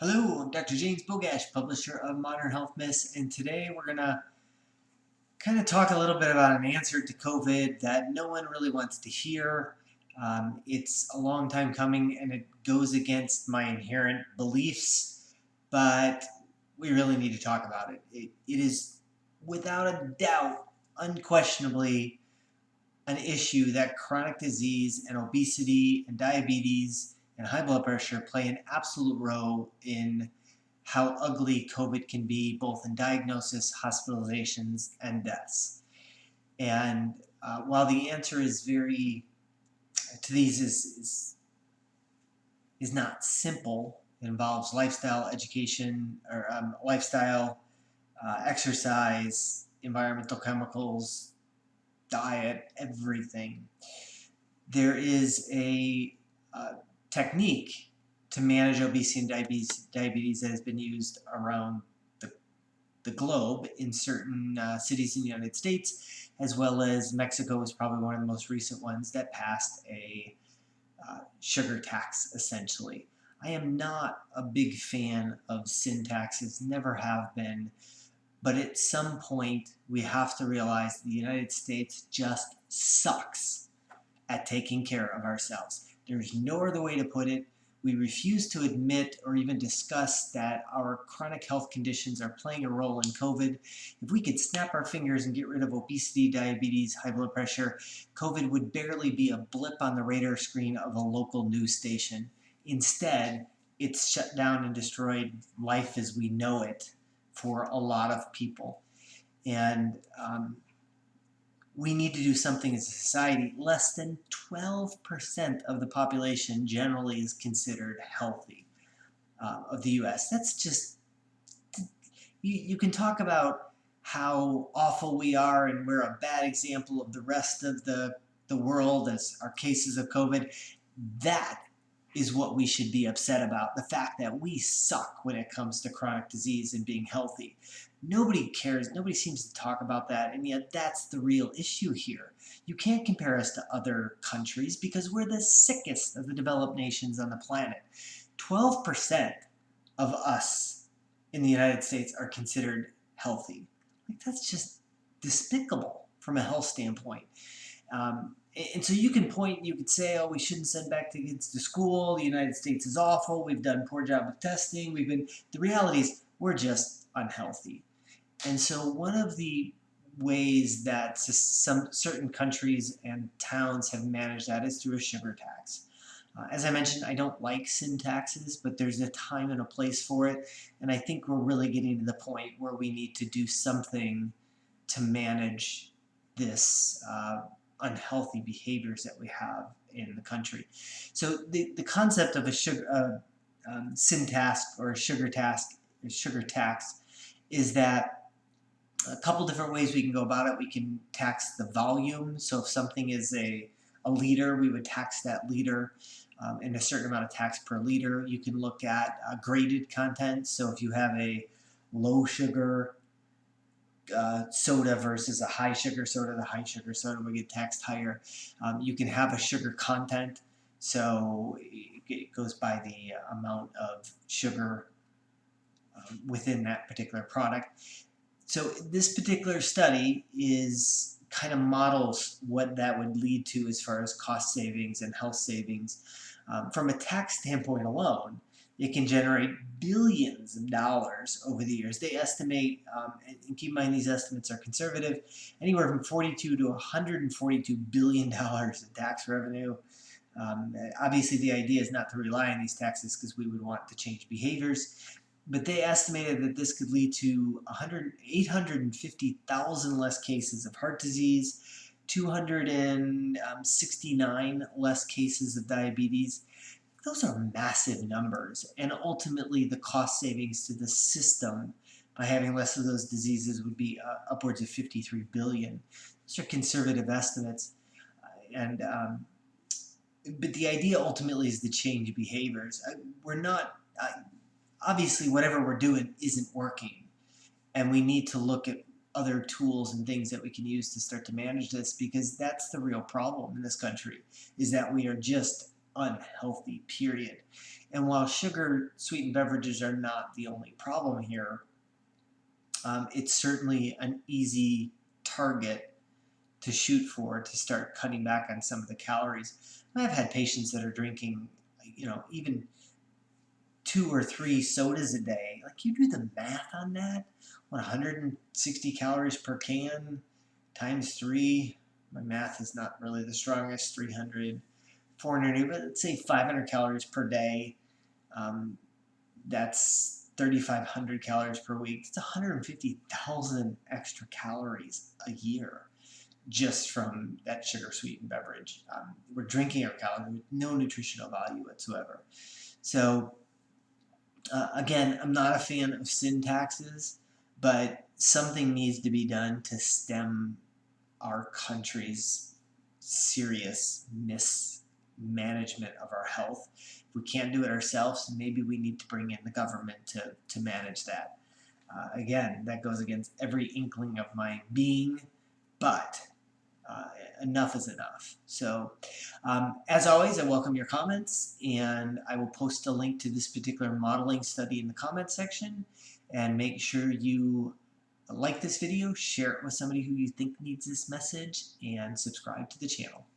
Hello, I'm Dr. James Bogash, publisher of Modern Health Myths, and today we're going to kind of talk a little bit about an answer to COVID that no one really wants to hear. It's a long time coming and it goes against my inherent beliefs, but we really need to talk about it. It is without a doubt, unquestionably, an issue that chronic disease and obesity and diabetes and high blood pressure play an absolute role in how ugly COVID can be, both in diagnosis, hospitalizations, and deaths. And while the answer is very to these is not simple, it involves lifestyle, education, or lifestyle, exercise, environmental chemicals, diet, everything. There is a technique to manage obesity and diabetes that has been used around the globe in certain cities in the United States, as well as Mexico is probably one of the most recent ones that passed a sugar tax, essentially. I am not a big fan of sin taxes, never have been, but at some point we have to realize the United States just sucks at taking care of ourselves. There's no other way to put it. We refuse to admit or even discuss that our chronic health conditions are playing a role in COVID. If we could snap our fingers and get rid of obesity, diabetes, high blood pressure, COVID would barely be a blip on the radar screen of a local news station. Instead, it's shut down and destroyed life as we know it for a lot of people. And we need to do something as a society. Less than 12% of the population generally is considered healthy of the US. That's just, you can talk about how awful we are and we're a bad example of the rest of the world as our cases of COVID. That is what we should be upset about. The fact that we suck when it comes to chronic disease and being healthy. Nobody cares. Nobody seems to talk about that. And yet that's the real issue here. You can't compare us to other countries because we're the sickest of the developed nations on the planet. 12% of us in the United States are considered healthy. Like, that's just despicable from a health standpoint. And so you could say, oh, we shouldn't send back the kids to school. The United States is awful. We've done a poor job of testing. The reality is we're just unhealthy. And so one of the ways that some certain countries and towns have managed that is through a sugar tax. As I mentioned, I don't like sin taxes, but there's a time and a place for it. And I think we're really getting to the point where we need to do something to manage this unhealthy behaviors that we have in the country. So the concept of a sin tax or a sugar tax is that a couple different ways we can go about it. We can tax the volume. So if something is a liter, we would tax that liter and a certain amount of tax per liter. You can look at graded content. So if you have a low sugar soda versus a high sugar soda, the high sugar soda will get taxed higher. You can have a sugar content. So it goes by the amount of sugar within that particular product. So this particular study is kind of models what that would lead to as far as cost savings and health savings. From a tax standpoint alone, it can generate billions of dollars over the years. They estimate, and keep in mind these estimates are conservative, anywhere from $42 to $142 billion in tax revenue. Obviously, the idea is not to rely on these taxes because we would want to change behaviors. But they estimated that this could lead to 850,000 less cases of heart disease, 269 less cases of diabetes. Those are massive numbers, and ultimately the cost savings to the system by having less of those diseases would be upwards of $53 billion. Those are conservative estimates, but the idea ultimately is to change behaviors. We're not obviously whatever we're doing isn't working, and we need to look at other tools and things that we can use to start to manage this, because that's the real problem in this country, is that we are just unhealthy, period. And while sugar-sweetened beverages are not the only problem here, it's certainly an easy target to shoot for to start cutting back on some of the calories. I've had patients that are drinking, even 2 or 3 sodas a day. Like, you do the math on that, 160 calories per can times 3. My math is not really the strongest. 300, 400, but let's say 500 calories per day. That's 3,500 calories per week. It's 150,000 extra calories a year just from that sugar-sweetened beverage. We're drinking our calories with no nutritional value whatsoever. So again, I'm not a fan of sin taxes, but something needs to be done to stem our country's serious mismanagement of our health. If we can't do it ourselves, maybe we need to bring in the government to manage that. Again, that goes against every inkling of my being, but enough is enough. So as always, I welcome your comments, and I will post a link to this particular modeling study in the comments section. And make sure you like this video, share it with somebody who you think needs this message, and subscribe to the channel.